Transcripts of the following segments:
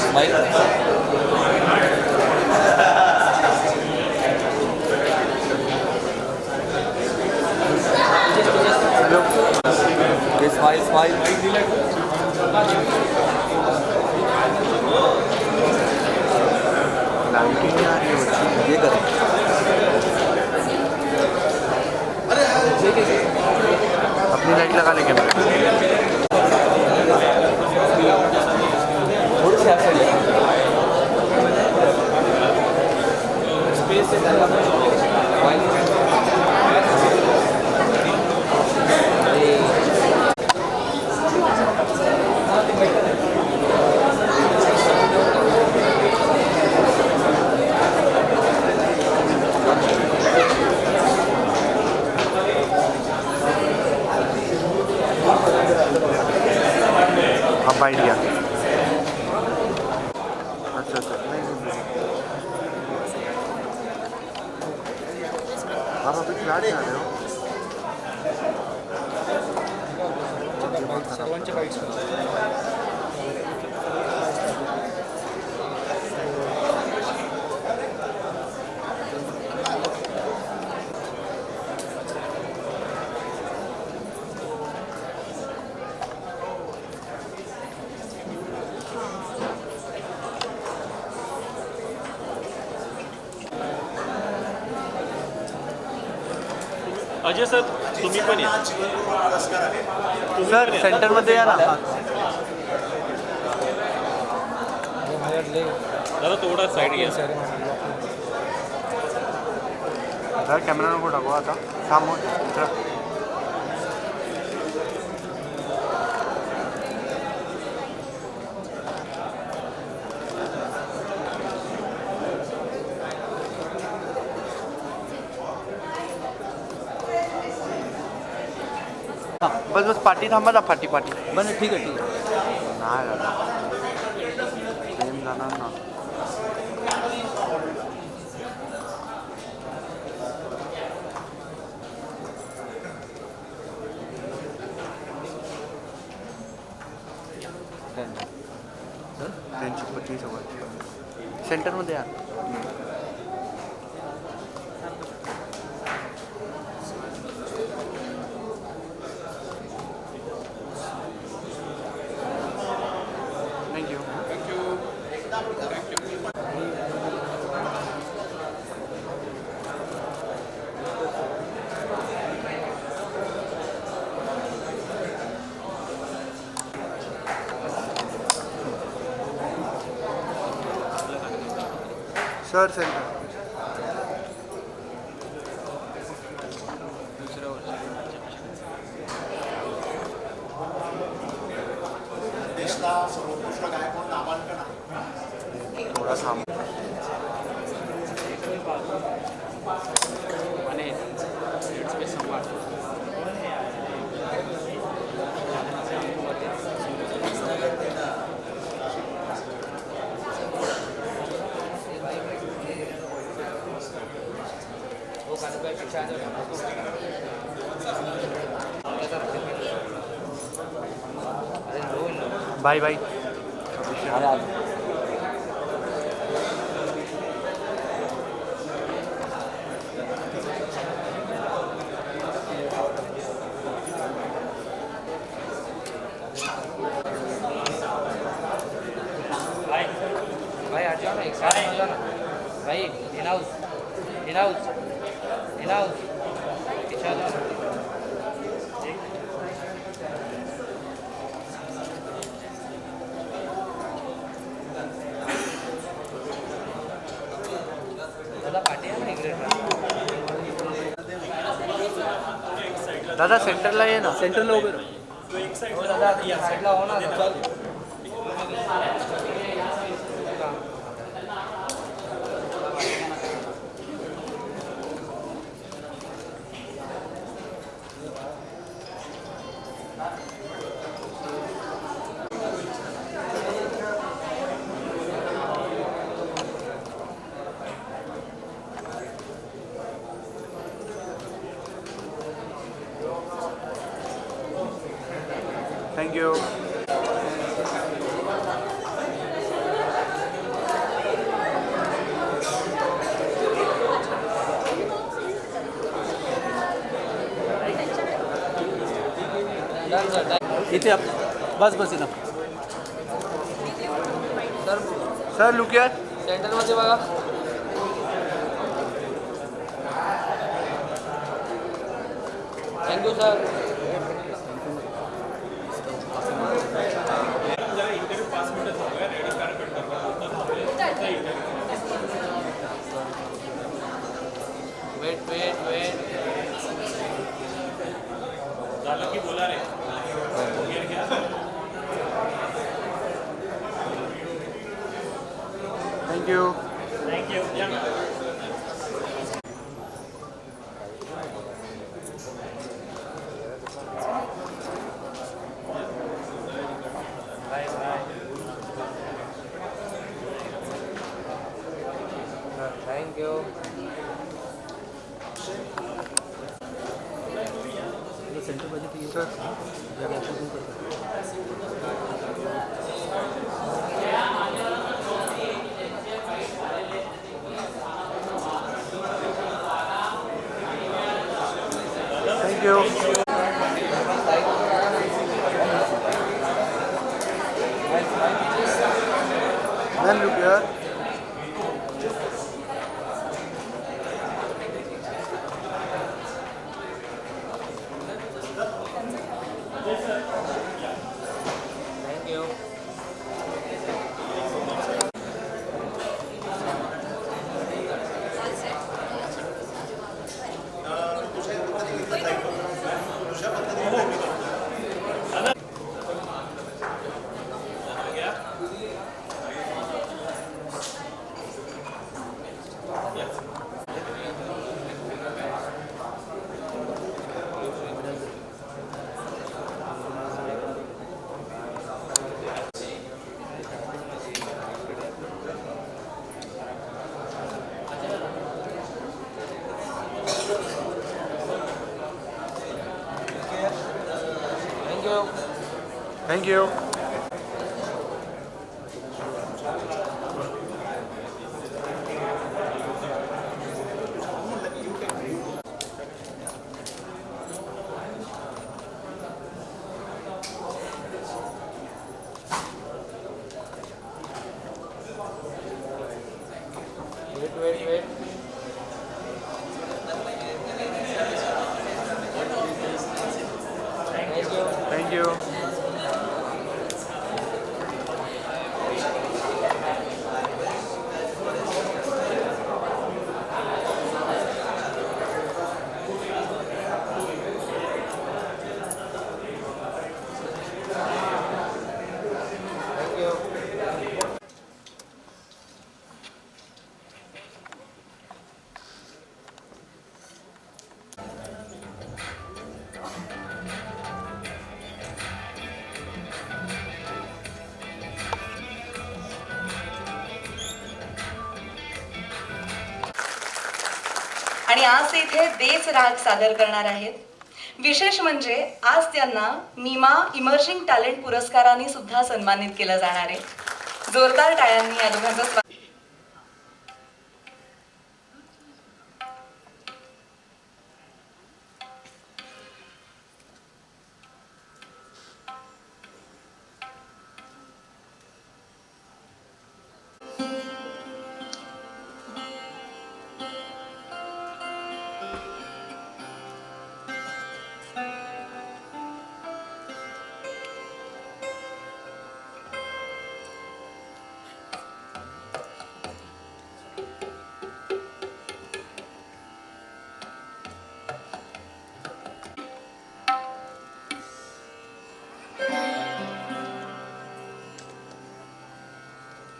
Smile hello ये smile smile lighting नहीं आ रही होती ये करें अपनी लाइट लगा ले कैमरे थोड़ी सी ऐसे स्पेस अब आइडिया अच्छा अच्छा नहीं आप अभी फ्लैट जा रहे हो सर्वांच्या बाईट्स अजय सर तुम्ही पण या सर सेंटरमध्ये या ना जरा थोडा साईड घ्या सर कॅमेरा नको टाकू आता थांबून बस बस पाठी थांबा ना पाठी पाठी बरं ठीक आहे ठीक आहे नाही दादा सेम जाणार ना त्यांची 25 सेंटरमध्ये या थँक्यू सर सेंटर देशला सर्वोत्कृष्ट गायक म्हणून नामांकन आहे. थोडा थांब बाय बाय भाई हट जाओ ना एक साथ हो जाओ ना भाई in house in house in house पीछे आ जाओ ना दादा पार्टी आहे ना इकडे दादा सेंटरला ये ना सेंटरला उभे राहा हो दादा साईडला हो ना दादा. थँक्यू इथे बस बस ना. Sir sir look here. सेंटरमध्ये बघा. Thank you sir. जरा इंटरव्ह्यू 5 मिनिटं थांबूया रेडी कार्पेट करणार. वेट. झालं की बोला रे. घ्या. थँक्यू. थँक्यू. या. थँक्यू. सेंटर पाहिजे की sir thank you. Then look here. Thank you. Thank you. Wait. Thank you. आणि आज ते इथे देस राग सादर करणार आहेत. विशेष म्हणजे आज त्यांना मीमा इमर्जिंग टॅलेंट पुरस्काराने सुद्धा सन्मानित केलं जाणार आहे. जोरदार टाळ्यांनी या दोघांचं स्वागत.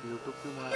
YouTube की मार.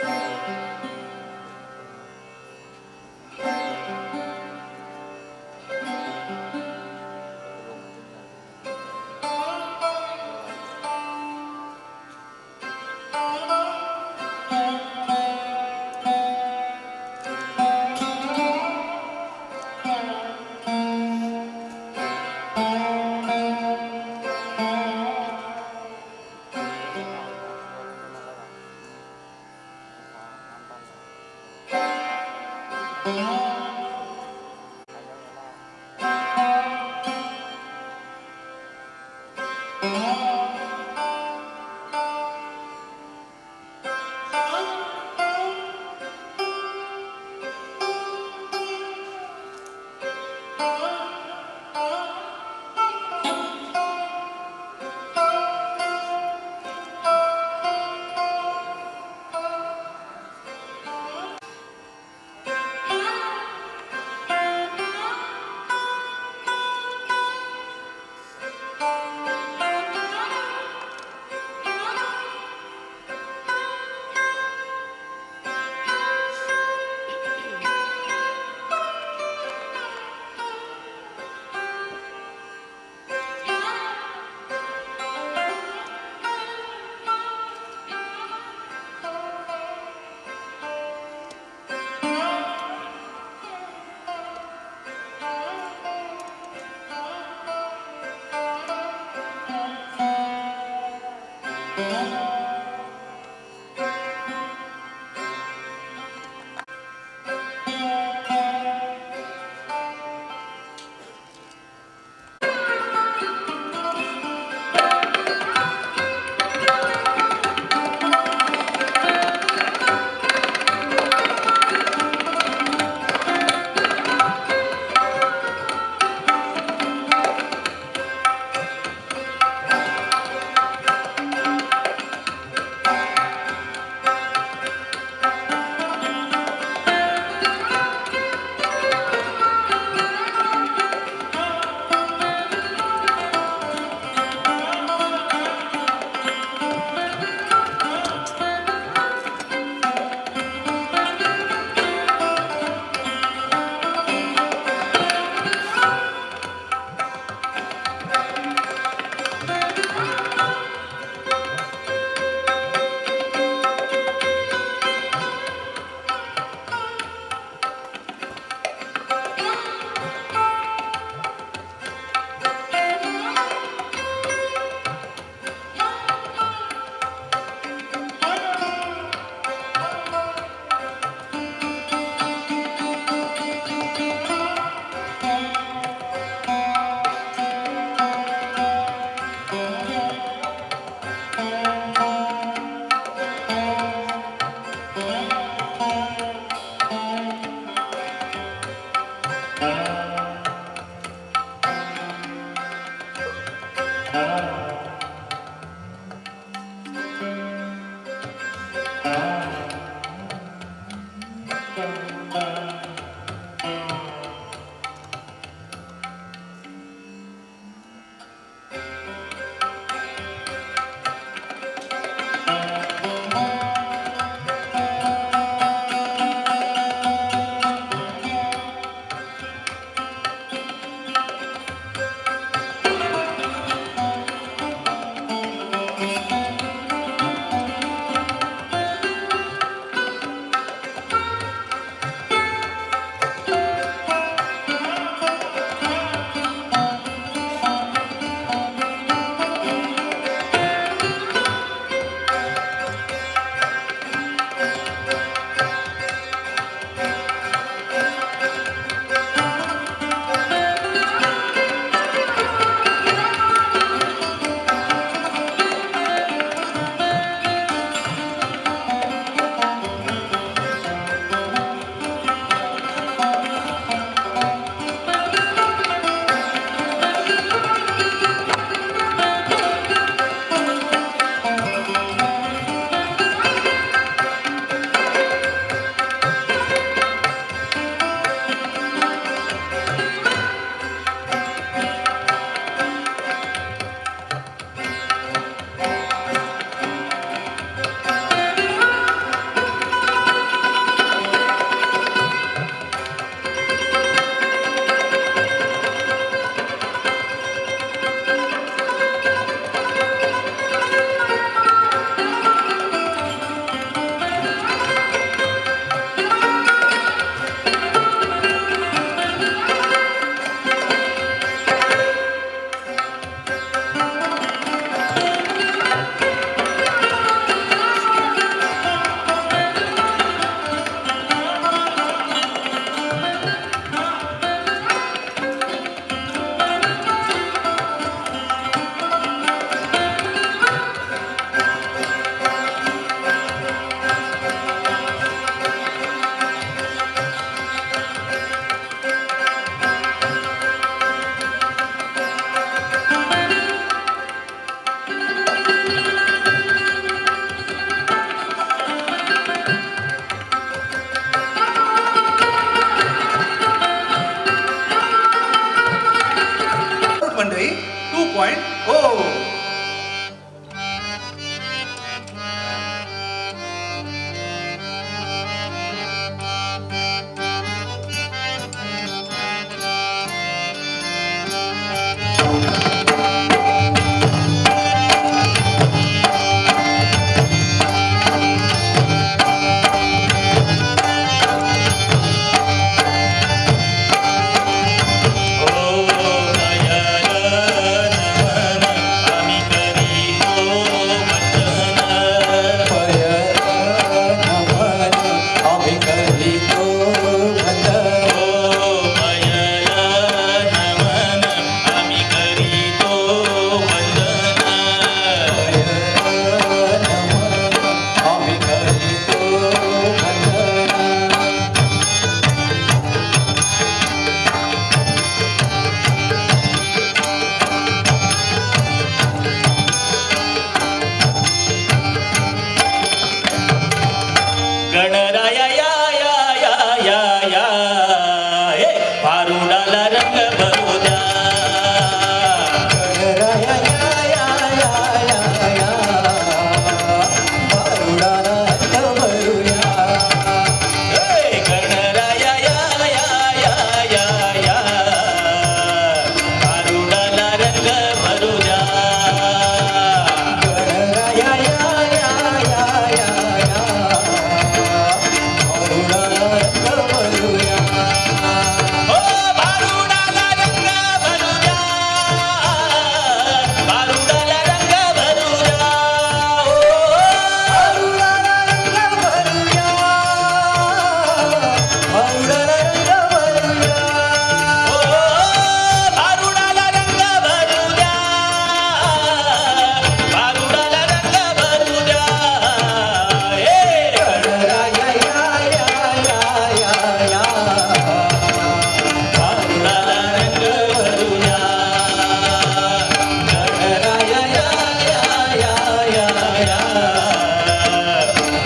भरूया,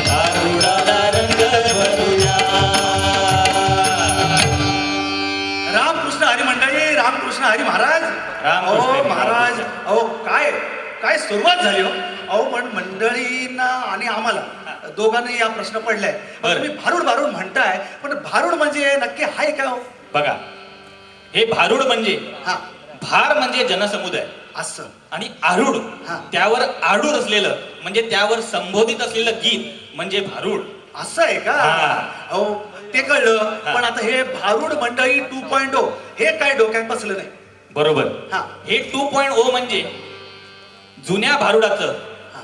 भारुडाला रंग भरूया. रामकृष्ण हरी मंडळी, रामकृष्ण हरी महाराज. रामकृष्ण अहो हरी महाराज, अहो काय काय सुरुवात झाली हो. अहो पण मंडळींना आणि आम्हाला दोघांनाही या प्रश्न पडलाय. बरं. तुम्ही भारूड भारूड म्हणताय, पण भारूड म्हणजे नक्की हाय काय हो? बघा, हे भारुड म्हणजे हा, भार म्हणजे जनसमुदाय असं. आणि आरूढ हा. त्यावर आरूढ असलेलं म्हणजे त्यावर संबोधित असलेलं गीत म्हणजे भारूड. असं आहे का? हा. अहो ते कळलं, हा. पण आता हे भारूड मंडळी 2.0 हे काय डोक्यात बसलं नाही. बरोबर. हा. हे 2.0 म्हणजे जुन्या भारुडाचं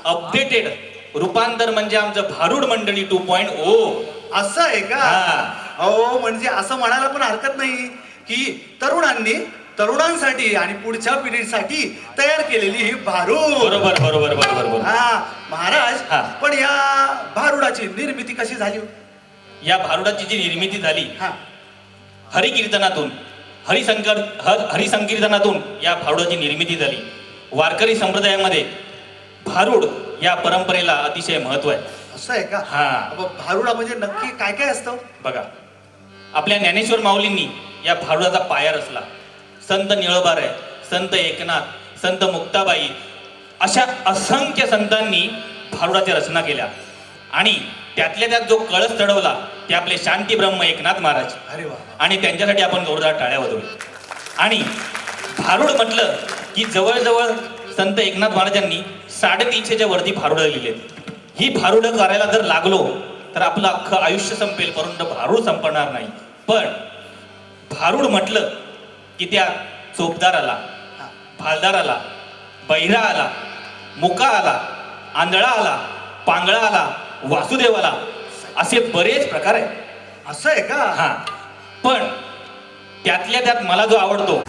अपडेटेड रूपांतर म्हणजे आमचं भारूड मंडळी 2.0. असं आहे का? हा. अहो म्हणजे असं म्हणायला पण हरकत नाही की तरुणांनी तरुणांसाठी आणि पुढच्या पिढीसाठी तयार केलेली ही भारूड. बरोबर बरोबर बरोबर बरोबर. हा महाराज, हा. पण या भारुडाची निर्मिती कशी झाली हो? या भारुडाची जी निर्मिती झाली हा, हरिकीर्तनातून हरिसंकीर्तनातून या भारुडाची निर्मिती झाली. वारकरी संप्रदायामध्ये भारूड या परंपरेला अतिशय महत्व आहे. असं आहे का? हा. अहो, भारुडा म्हणजे नक्की काय काय असतं? बघा, आपल्या ज्ञानेश्वर माऊलींनी या भारुडाचा पाया रचला. संत निळोबाराय, संत एकनाथ, संत मुक्ताबाई अशा असंख्य संतांनी भारुडाच्या रचना केल्या आणि त्यातल्या त्यात जो कळस चढवला ते आपले शांती ब्रह्म एकनाथ महाराज. अरे वा. आणि त्यांच्यासाठी आपण जोरदार टाळ्या वाजवूया. आणि भारूड म्हटलं की जवळजवळ संत एकनाथ महाराजांनी 350च्या वरती भारुडं लिहिलेत. ही भारुडं करायला जर लागलो तर आपलं अख्खं आयुष्य संपेल, परंतु भारूड संपणार नाही. पण भारूड म्हटलं की त्या चोपदार आला, भालदार आला, बहिरा आला, मुका आला, आंधळा आला, पांगळा आला, वासुदेव आला, असे बरेच प्रकार आहेत. असं आहे का? हा, पण त्यातल्या त्यात मला जो आवडतो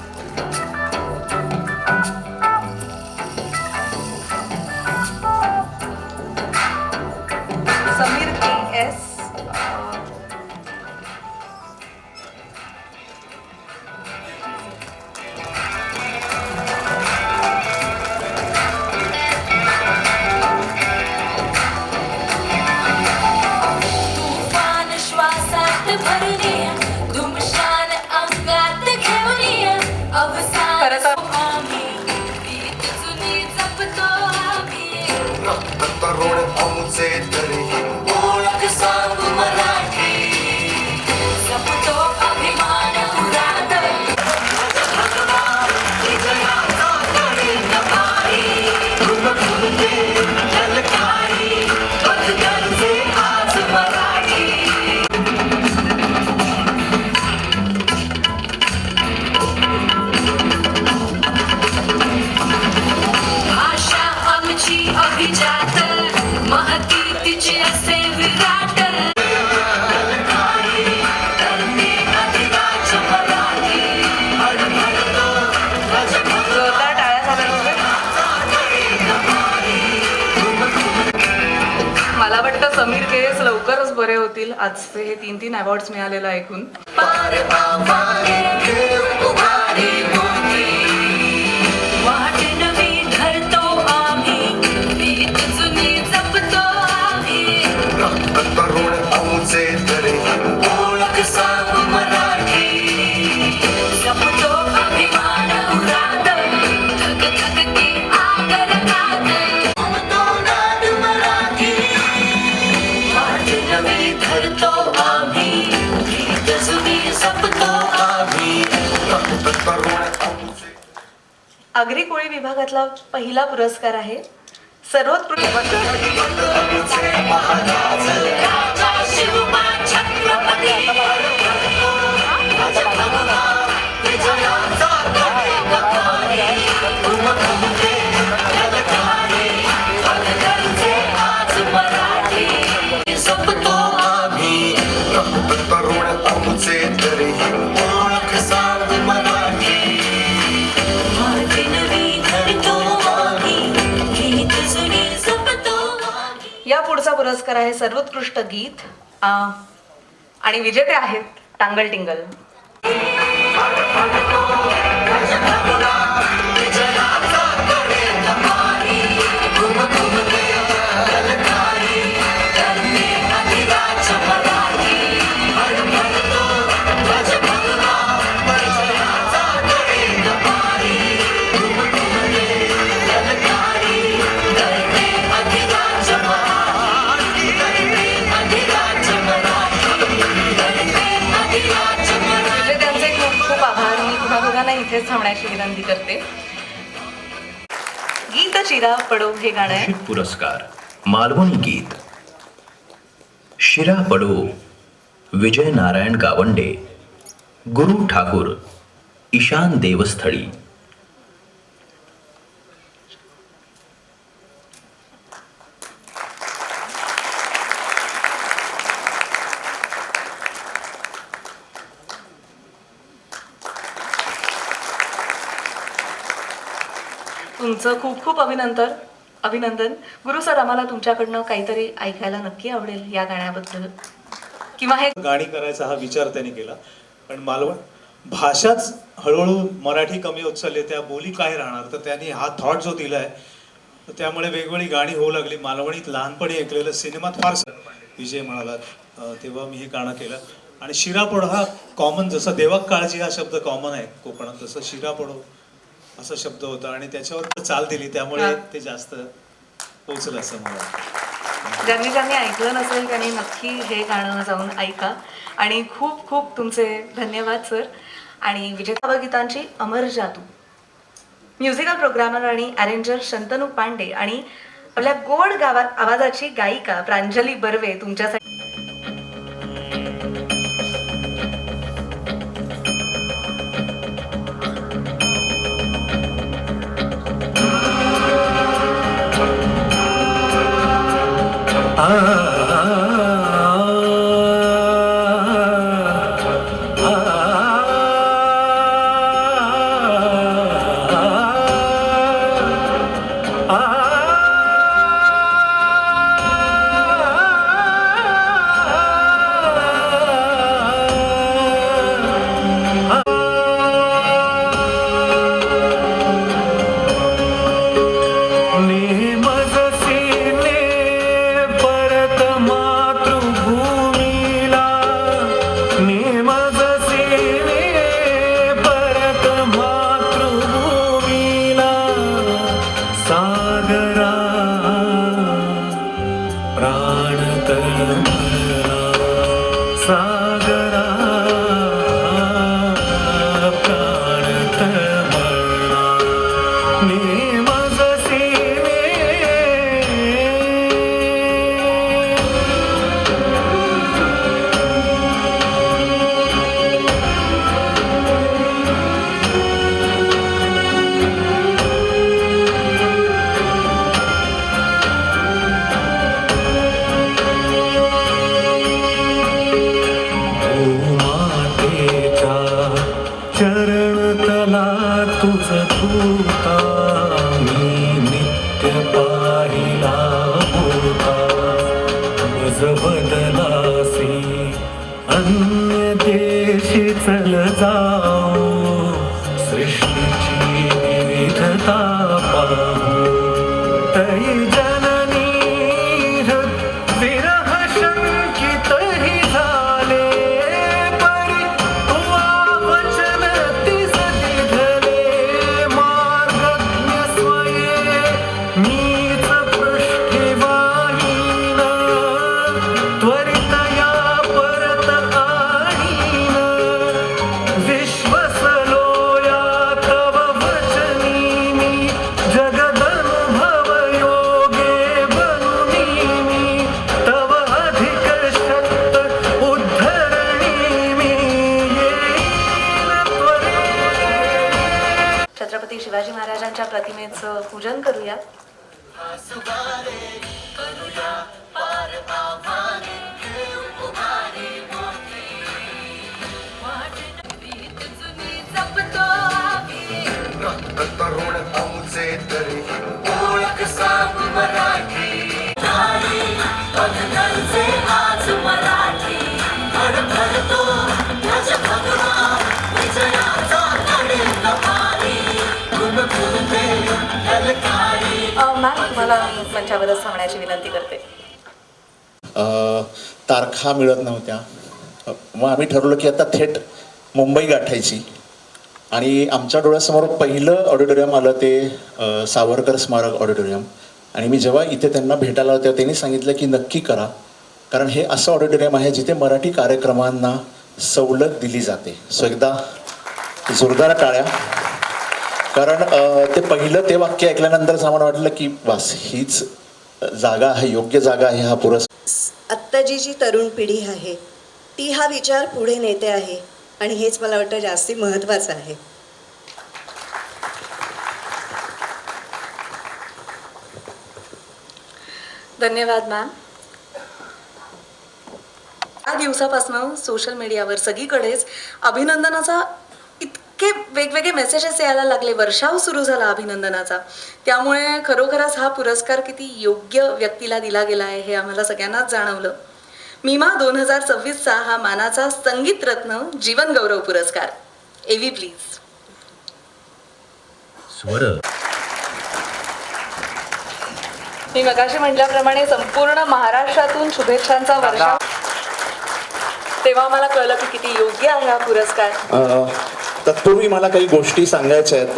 समीर KS. तुफान श्वासात भरणे, धुमशान अंगात घेऊन अवसान खरं तर आम्ही गीत जुनी जपतो आम्ही. रक्त तरुण आमचे तरीही ओळख सांगू मराठी, जपतो अभिमान उरात. आज मराठी. भाषा आमची अभिजात, महती तिची असे विराट. जोरदार टाळ्या झाल्या पाहिजे. मला वाटतं समीर KS लवकरच बरे होतील. आजचे हे 3 अवॉर्ड्स मिळालेलं ऐकून. पार पावाने उभारी मोठी, वाट नवी धरतो आम्ही, गीत जुनी जपतो आम्ही. रक्त तरुण आमचे तरीही ओळख सांगू मराठी, जपतो अभिमान उरात. धग धगती आगरगात, जपतो नाद मराठी. वाट नवी धरतो आम्ही, गीत जुनी जपतो आम्ही. रक्त तरुण आमचे आगरी कोळी विभागातला पहिला पुरस्कार आहे सर्वोत्कृष्ट. राजा शिवबा छत्रपती, विजयाचा गगनकारी, उमगते ललकारी, अनगरचे आज मराठी. जपतो आम्ही रक्त तरुण आमचे तरीही ओळख सांग मराठी. वाट नवी धरतो आम्ही, गीत जुनी जपतो आम्ही. या पुढचा पुरस्कार आहे सर्वोत्कृष्ट गीत. आणि विजेते आहेत टांगल टिंगल. इथेच थांबण्याची विनंती करते. गीत चिरा पडो हे गाणं आहे. पुरस्कार मालवणी गीत शिरा पडो विजय नारायण गावंडे, गुरु ठाकूर, ईशान देवस्थळी. तुमचं खूप खूप अभिनंदन गुरु सर. आम्हाला तुमच्याकडनं काहीतरी ऐकायला नक्की आवडेल या गाण्याबद्दल, किंवा हे गाणी करायचा हा विचार त्यांनी केला. पण मालवण भाषाच हळूहळू मराठी कमी होत चालली, त्या बोली काय राहणार, तर त्यांनी हा थॉट जो दिला आहे, तर त्यामुळे वेगवेगळी गाणी होऊ लागली. मालवणीत लहानपणी ऐकलेलं, सिनेमात फार विजय म्हणाला तेव्हा मी हे गाणं केलं. आणि शिरापडो हा कॉमन, जसा देवाक काळजी हा शब्द कॉमन आहे कोकणात, तसं शिरापडो असा शब्द होता आणि त्याच्यावर चाल दिली, त्यामुळे ते जास्त पोचलं असं मला वाटतं. ज्यांनी ऐकलं नसेल त्यांनी नक्की हे गाणं जाऊन ऐका. आणि खूप खूप तुमचे धन्यवाद सर. आणि विजेता गीतांची अमर जादू, म्युझिकल प्रोग्रामर आणि अरेंजर शंतनू पांडे आणि आपल्या गोड गावात आवाजाची गायिका प्रांजली बर्वे तुमच्यासाठी. शिवाजी महाराजांच्या प्रतिमेचं पूजन करूया. तरुण आमचे तरी ओळख सांग मराठी, आज मराठी भरतो विजयाचा मॅम तुम्हाला मंचावरच थांबण्याची विनंती करते. तारखा मिळत नव्हत्या, मग आम्ही ठरवलं की आता थेट मुंबई गाठायची. आणि आमच्या डोळ्यासमोर पहिलं ऑडिटोरियम आलं ते सावरकर स्मारक ऑडिटोरियम. आणि मी जेव्हा इथे त्यांना भेटायला होत्या त्यांनी सांगितलं की नक्की करा, कारण हे असं ऑडिटोरियम आहे जिथे मराठी कार्यक्रमांना सवलत दिली जाते. सो एकदा जोरदार टाळ्या. कारण ते पहिलं ते वाक्य ऐकल्यानंतरच आम्हाला वाटलं की बस हीच जागा आहे, योग्य जागा आहे हा पुरस्कार. आत्ताची जी तरुण पिढी आहे ती हा विचार पुढे नेते आहे आणि हेच मला वाटतं जास्ती महत्त्वाचं आहे. धन्यवाद मॅम. या दिवसापासून सोशल मीडियावर सगळीकडेच अभिनंदनाचा इतके वेगवेगळे मेसेजेस यायला लागले, वर्षाव सुरू झाला अभिनंदनाचा. त्यामुळे खरोखरच हा पुरस्कार किती योग्य व्यक्तीला दिला गेला आहे हे आम्हाला सगळ्यांनाच जाणवलं. मीमा 2026चा हा मानाचा संगीत रत्न जीवन गौरव पुरस्कार. एव्ही प्लीज. स्वर मी मगाशी म्हटल्याप्रमाणे संपूर्ण महाराष्ट्रातून शुभेच्छांचा वर्षाव. तेव्हा मला कळलं की किती योग्य आहे हा पुरस्कार. तत्पूर्वी मला काही गोष्टी सांगायच्या आहेत.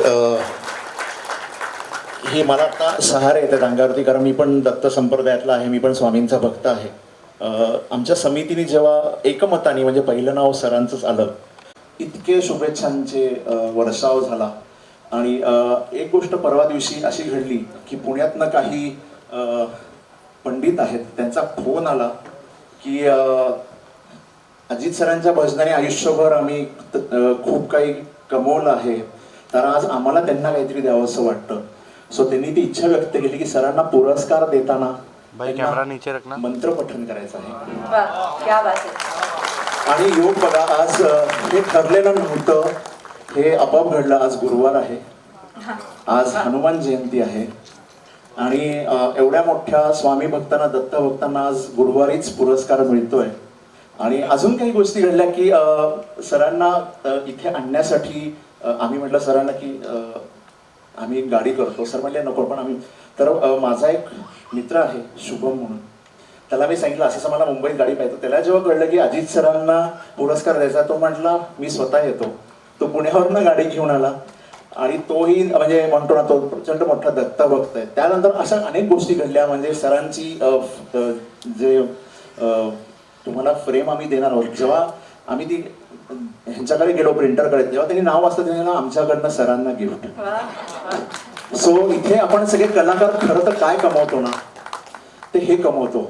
ही मला आता सहारे येतात अंगावरती, कारण मी पण दत्त संप्रदायातला आहे, मी पण स्वामींचा भक्त आहे. आमच्या समितीने जेव्हा एकमताने म्हणजे पहिलं नाव सरांचंच आलं, इतके शुभेच्छांचे वर्षाव झाला. आणि एक गोष्ट परवा दिवशी अशी घडली की पुण्यातनं काही पंडित आहेत, त्यांचा फोन आला की अजित सरांच्या भजनाने आयुष्यभर आम्ही खूप काही कमवलं आहे, तर आज आम्हाला त्यांना काहीतरी द्यावं असं वाटतं. सो त्यांनी ती इच्छा व्यक्त केली की सरांना पुरस्कार देताना कॅमेरा नीचे रखना, मंत्रपठण करायचं आहे. वाह, क्या बात आहे. आणि योग बघा, आज हे ठरलेलं नव्हतं, हे आपोआप घडलं. आज गुरुवार आहे, आज हनुमान जयंती आहे आणि एवढ्या मोठ्या स्वामी भक्तांना, दत्त भक्तांना आज गुरुवारीच पुरस्कार मिळतोय. आणि अजून काही गोष्टी घडल्या की सरांना इथे आणण्यासाठी आम्ही म्हटलं सरांना की आम्ही गाडी करतो. सर म्हटले नको, पण आम्ही तर माझा एक मित्र आहे शुभम म्हणून, त्याला मी सांगितलं असं मला मुंबईत गाडी पाहिजे. त्याला जेव्हा कळलं की अजित सरांना पुरस्कार द्यायचा, तो म्हटला मी स्वतः येतो. तो पुण्यावरनं गाडी घेऊन आला आणि तोही म्हणजे म्हणतो ना, तो प्रचंड मोठा दत्त भक्त आहे. त्यानंतर अशा अनेक गोष्टी घडल्या. म्हणजे सरांची जे तुम्हाला फ्रेम आम्ही देणार आहोत, जेव्हा आम्ही ती ह्यांच्याकडे गेलो प्रिंटरकडे, जेव्हा त्यांनी नाव वाचलं त्यांनी आमच्याकडनं सरांना गिफ्ट. सो इथे आपण सगळे कलाकार खरं तर काय कमवतो ना, ते हे कमवतो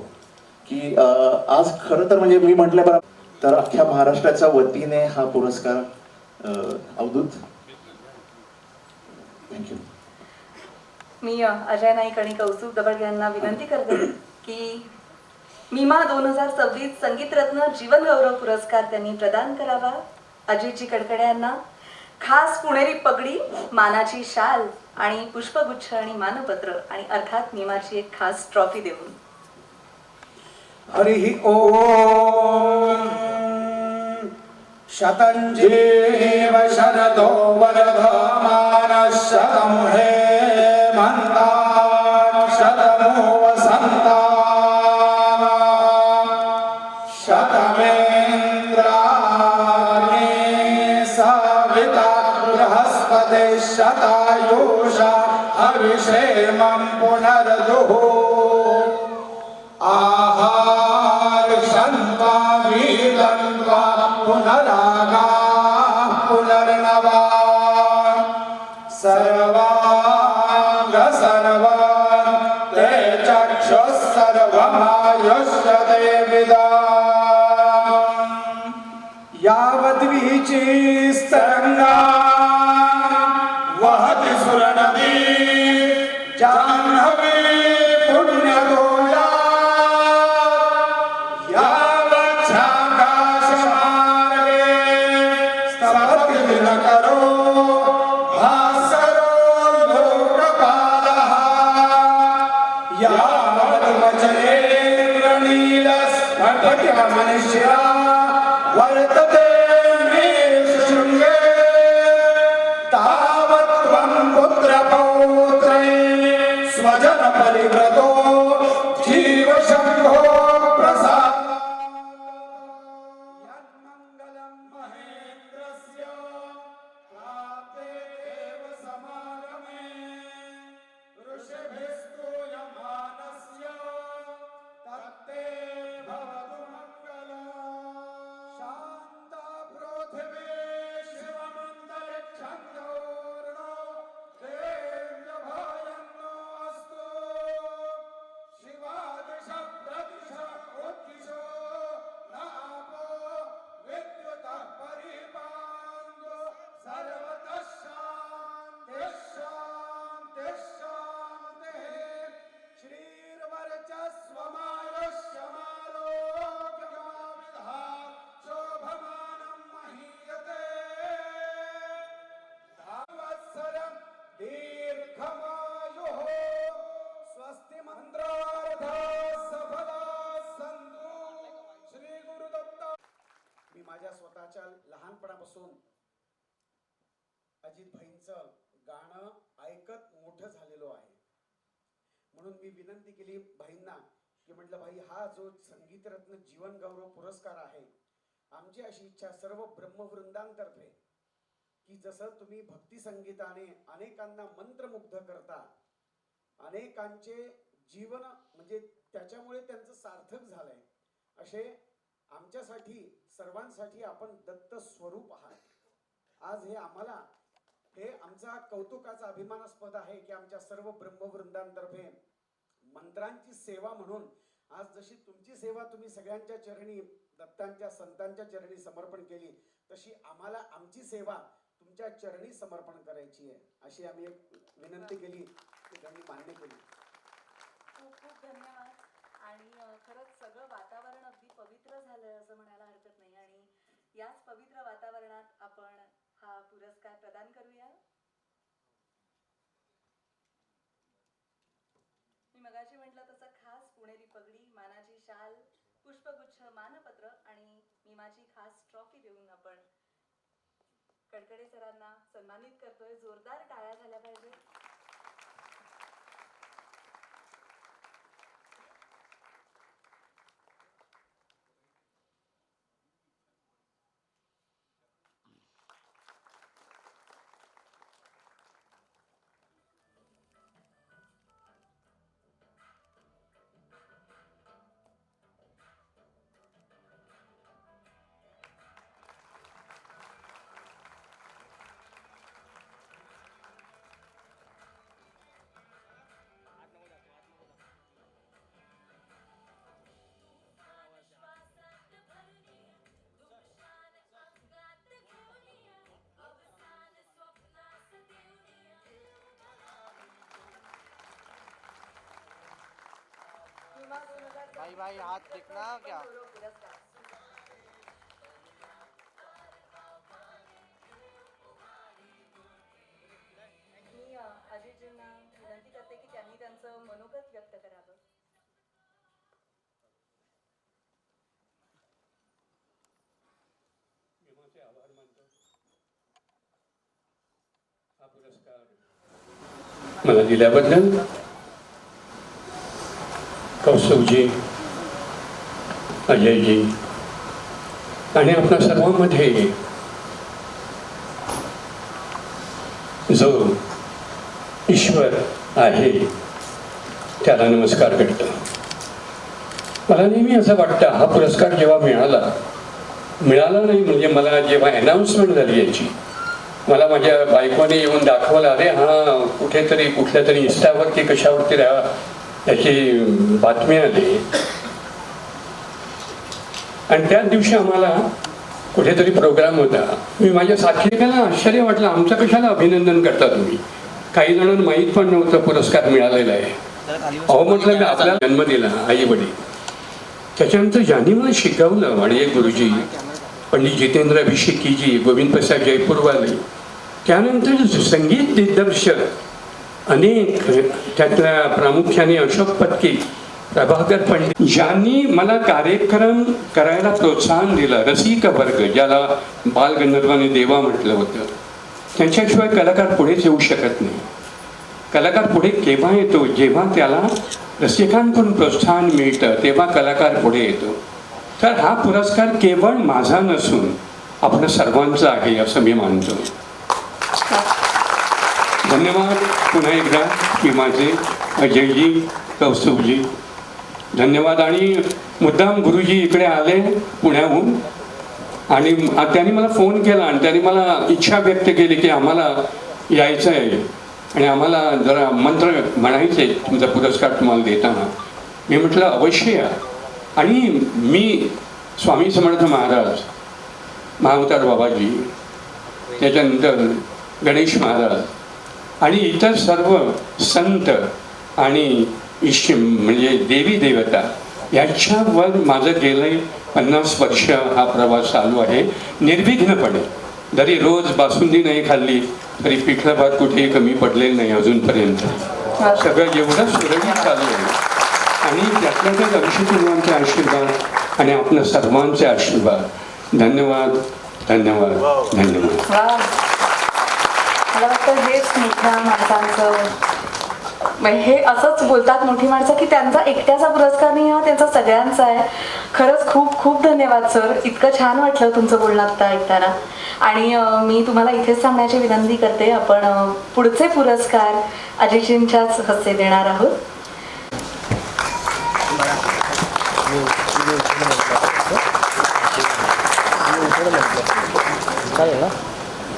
की आज खरं तर म्हणजे मी म्हटलं बरं तर अख्ख्या महाराष्ट्राच्या वतीने हा पुरस्कार अवधूत. थँक्यू. मी अजय नाईक आणि कौस्तुभ दबड यांना विनंती करते की मीमा 2026 संगीत रत्न जीवन गौरव पुरस्कार त्यांनी प्रदान करावा. अजितजी कडकडे यांना खास पुणेरी पगडी, मानाची शाल आणि पुष्पगुच्छ आणि मानपत्र आणि अर्थात मीमाची एक खास ट्रॉफी देऊन. हरि ओम. शतंजीव शरदो वर्धमान शतं हेमंता शतमो वसंता शतमेन्द्राग्ने सविता बृहस्पति शतायुषा हविषेमं पुनर्दुः आहार शन्वा वीरन्वा पुनरागा पुनर्नवा सर्वांग सर्वं ते चक्षुः सर्वमायुष्यते विदाम् यावद्वीची स्तरंगा वहति सुरनदी जाह्नवी पुण्यगोया यावच्छाकाशमार्गे स्तवति दिनकरो भास्करो लोकपालः यावद्वचनेन्द्रनीलस्फटिकमनिष्या वर्तते मे शृङ्गे तावत् त्वं पुत्रपौत्रे स्वजन परिव्रतो जीव शम्भो प्रसाद यन्मङ्गलं महेन्द्रस्य प्राप्ते देव समागमे ऋषिभिस्तु यमानस्य तत्ते भवतु मङ्गलम्. शान्ति अजित भाईंचं गाणं ऐकत मोठं झालेलो आहे. म्हणून मी विनंती केली भाईंना की म्हटलं भाई, हा जो संगीतरत्न जीवन गौरव पुरस्कार आहे, आमची अशी इच्छा सर्व ब्रह्मवृंदांतर्फे की जसं तुम्ही भक्ती संगीताने अनेकांना मंत्रमुग्ध करता, अनेकांचे जीवन म्हणजे त्याच्यामुळे त्यांचं सार्थक झालंय, असे आमच्यासाठी सर्वांसाठी आपण दत्त स्वरूप आहात. आज हे आम्हाला हे आमचा कौतुकाचा अभिमानास्पद आहे की आमच्या सर्व ब्रह्मवृंदांतर्फे मंत्रांची सेवा म्हणून आज जशी तुमची सेवा तुम्ही सगळ्यांच्या चरणी दत्तांच्या संतांच्या चरणी समर्पण केली, तशी आम्हाला आमची सेवा तुमच्या चरणी समर्पण करायची आहे, अशी आम्ही एक विनंती केली ती त्यांनी मान्य केली. खूप खूप धन्यवाद. आणि खरंच सगळं वातावरण अगदी पवित्र झालं असं म्हणायला हरकत नाही. आणि याच पवित्र वातावरणात आपण हा पुरस्कार प्रदान करूया. मी मगाशी म्हटलं तसं खास पुणेरी पगडी, मानाची शाल, पुष्पगुच्छ, मानपत्र आणि मी माझी खास ट्रॉफी देऊन आपण कडकडे सरांना सन्मानित करतोय. जोरदार टाळ्या झाल्या पाहिजे. भाई भाई हाथ दिखना क्या? मी अजितजींना विनंती करते की त्यांनी त्यांचं मनोगत व्यक्त करावं. मी माझे आभार मानतो. हा पुरस्कार मला दिल्याबद्दल कौस्तुभजी, अजयजी आणि आपल्या सर्वांमध्ये जो ईश्वर आहे त्याला नमस्कार करतो. मला नेहमी असं वाटतं, हा पुरस्कार जेव्हा मिळाला नाही म्हणजे मला जेव्हा अनाऊन्समेंट झाली याची, मला माझ्या बायकोने येऊन दाखवलं, अरे हा कुठेतरी कुठल्या तरी इंस्टावरती कशावरती याची बातमी आली. आणि त्याच दिवशी आम्हाला कुठेतरी प्रोग्राम होता. मी माझ्या साथीदाराला आश्चर्य वाटलं, आमचं कशाला अभिनंदन करता तुम्ही? काही जणांना माहीत पण नव्हतं पुरस्कार मिळालेला आहे. अहो म्हटलं, मी आपल्याला जन्म दिला आई वडील, त्याच्यानंतर ज्यांनी मला शिकवलं आणि एक गुरुजी पंडित जितेंद्र अभिषेकीजी, गोविंद प्रसाद जयपूरवाले, त्यानंतर संगीत दिग्दर्शक अनेक, त्यातल्या प्रामुख्याने अशोक पत्की, प्रभाकर पंडित, ज्यांनी मला कार्यक्रम करायला प्रोत्साहन दिलं. रसिक वर्ग, ज्याला बालगंधर्वाने देवा म्हटलं होतं, त्यांच्याशिवाय कलाकार पुढेच येऊ शकत नाही. कलाकार पुढे केव्हा येतो? जेव्हा त्याला रसिकांकडून प्रोत्साहन मिळतं, तेव्हा कलाकार पुढे येतो. तर हा पुरस्कार केवळ माझा नसून आपल्या सर्वांचा आहे असं मी मानतो. धन्यवाद पुन्हा एकदा की माझे अजयजी, कौस्तुभजी, धन्यवाद. आणि मुद्दाम गुरुजी इकडे आले पुण्याहून आणि त्यांनी मला फोन केला आणि त्यांनी मला इच्छा व्यक्त केली की आम्हाला यायचं आहे आणि आम्हाला जरा मंत्र म्हणायचे तुमचा पुरस्कार तुम्हाला देताना. मी म्हटलं अवश्य या. आणि मी स्वामी समर्थ महाराज, महाअवतार बाबाजी, त्याच्यानंतर गणेश महाराज आणि इतर सर्व संत आणि म्हणजे देवी देवता याच्यावर माझं गेलं 50 वर्ष हा प्रवास चालू आहे निर्विघ्नपणे. जरी रोज बासुंदी नाही खाल्ली तरी पिठलं भात कुठेही कमी पडलेलं नाही अजूनपर्यंत. सगळं एवढं सुरळीत चालू आहे आणि त्यातल्या त्यात ऋषीदेवांचे आशीर्वाद आणि आपल्या सर्वांचे आशीर्वाद. धन्यवाद, धन्यवाद, धन्यवाद. मला वाटतं हेच मोठ्या माणसांचं म्हणजे हे असंच बोलतात मोठी माणसं की त्यांचा एकट्याचा पुरस्कार नाही हा त्यांचा सगळ्यांचा आहे. खरंच खूप खूप धन्यवाद सर. इतकं छान वाटलं तुमचं बोलणं आत्ता ऐकताना. आणि मी तुम्हाला इथेच सांगण्याची विनंती करते, आपण पुढचे पुरस्कार अजितजींच्याच हस्ते देणार आहोत.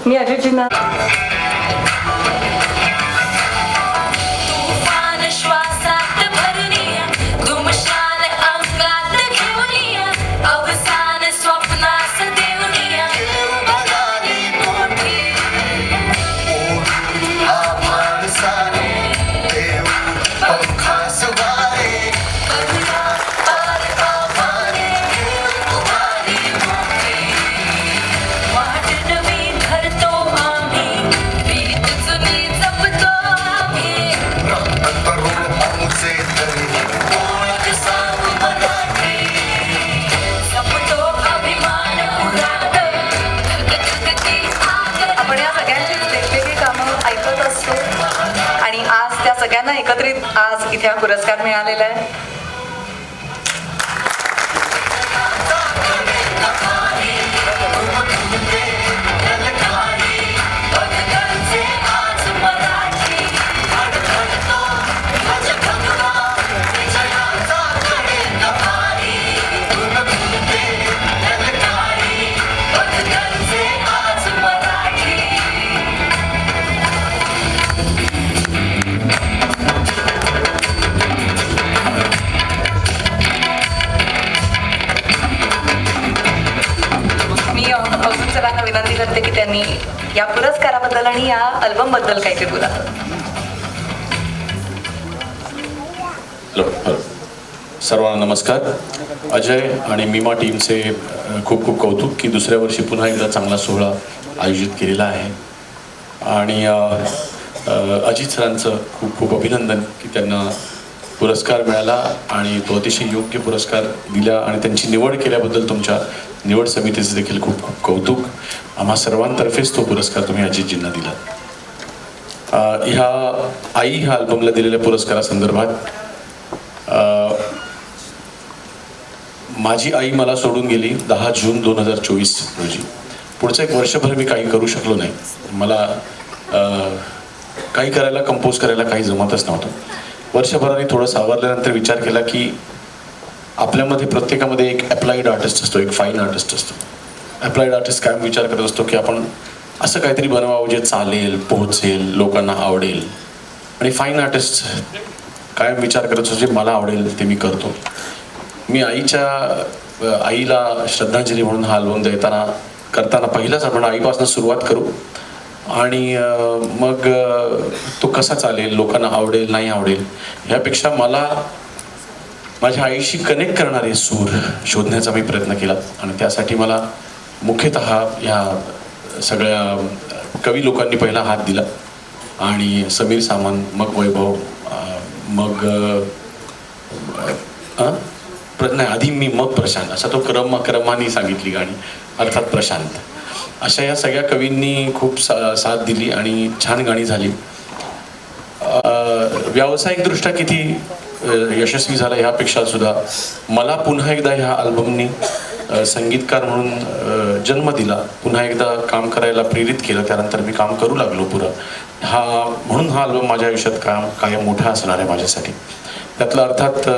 मी अजितजींना तुफान श्वासात भरलीया, धुमशान अंगात घेऊनिया, अवसान स्वप्नास देऊनिया, भरारी मोठी हा माणसाने देव पंखास वारे करुणा पार आभारे उभारी मोठी. वाट नवी धरतो आम्ही, रीत जुनी जपतो आम्ही. तरुण आमचे तरी ओळख सांगू मराठी. जपतो अभिमान उरात, धगधगती आगर. आपण या सगळ्यांचीच वेगवेगळी कामं ऐकत असतो आणि आज त्या सगळ्यांना एकत्रित आज इथे हा पुरस्कार मिळालेला आहे. भक्तांचे आज मराठी, धडधडतो ध्वज गगना, विजयाचा कळेल भारी. गुणगुणते ललकारी, भक्तांचे आज मराठी. मी अवधूत सरांना विनंती करते की त्यांनी या पुरस्काराबद्दल आणि या अल्बमबद्दल काहीतरी बोलावं. हॅलो हॅलो सर्वांना नमस्कार. अजय आणि मीमा टीमचे खूप खूप कौतुक की दुसऱ्या वर्षी पुन्हा एकदा चांगला सोहळा आयोजित केलेला आहे. आणि अजित सरांचं खूप खूप अभिनंदन की त्यांना पुरस्कार मिळाला आणि तो अतिशय योग्य पुरस्कार दिला आणि त्यांची निवड केल्याबद्दल तुमच्या निवड समितीचं देखील खूप खूप कौतुक. आम्हा सर्वांतर्फेच तो पुरस्कार तुम्ही अजितजींना दिला. ह्या आई ह्या अल्बमला दिलेल्या पुरस्कारासंदर्भात माझी आई मला सोडून गेली 10 जून 2024 रोजी. पुढचं एक वर्षभर मी काही करू शकलो नाही. मला काही करायला कंपोज करायला काही जमतच नव्हतं. वर्षभराने थोडं सावरल्यानंतर विचार केला की आपल्यामध्ये प्रत्येकामध्ये एक अप्लाइड आर्टिस्ट असतो, एक फाईन आर्टिस्ट असतो. अप्लाइड आर्टिस्ट कायम विचार करत असतो की आपण असं काहीतरी बनवावं जे चालेल, पोहोचेल, लोकांना आवडेल. आणि फाईन आर्टिस्ट कायम विचार करत असतो जे मला आवडेल ते मी करतो. मी आईला श्रद्धांजली म्हणून हा अल्बम करताना पहिलाच आपण आईपासून सुरुवात करू आणि मग तो कसा चालेल, लोकांना आवडेल नाही आवडेल ह्यापेक्षा मला माझ्या आईशी कनेक्ट करणारे सूर शोधण्याचा मी प्रयत्न केला. आणि त्यासाठी मला मुख्यतः ह्या सगळ्या कवी लोकांनी पहिला हात दिला आणि समीर सामंत, मग वैभव, मग नाही आधी मी, मग प्रशांत, असा तो क्रमाने सांगितली गाणी, अर्थात प्रशांत. अशा या सगळ्या कवींनी खूप साथ दिली आणि छान गाणी झाली. व्यावसायिकदृष्ट्या किती यशस्वी झाला ह्यापेक्षा सुद्धा मला पुन्हा एकदा ह्या अल्बमनी संगीतकार म्हणून जन्म दिला, पुन्हा एकदा काम करायला प्रेरित केलं. त्यानंतर मी काम करू लागलो पुरं. म्हणून हा अल्बम माझ्या आयुष्यात कायम मोठा असणार आहे माझ्यासाठी. त्यातलं अर्थात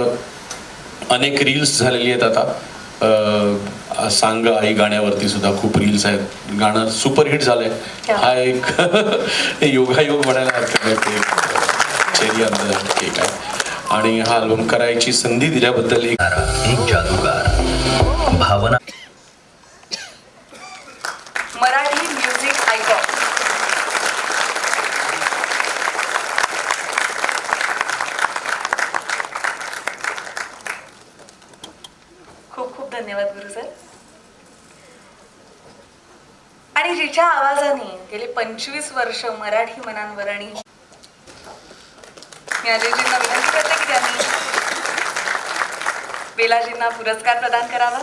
अनेक रील्स झालेली आहेत आता. सांग आई गाण्यावरती सुद्धा खूप रील्स आहेत. गाणं सुपरहिट झालंय. हा एक योगायोग म्हणायला हरकत नाही, ते चेरी अंदर केक आहे. आणि हा अल्बम करायची संधी दिल्याबद्दल एक जादूगार भावना. Marathi music icon. खूप खूप धन्यवाद गुरु सर. आणि जिच्या आवाजाने गेले 25 वर्ष मराठी मनांवर आणि मी अजयजींना विनंती करते की त्यांनी बेलाजींना पुरस्कार प्रदान करावा.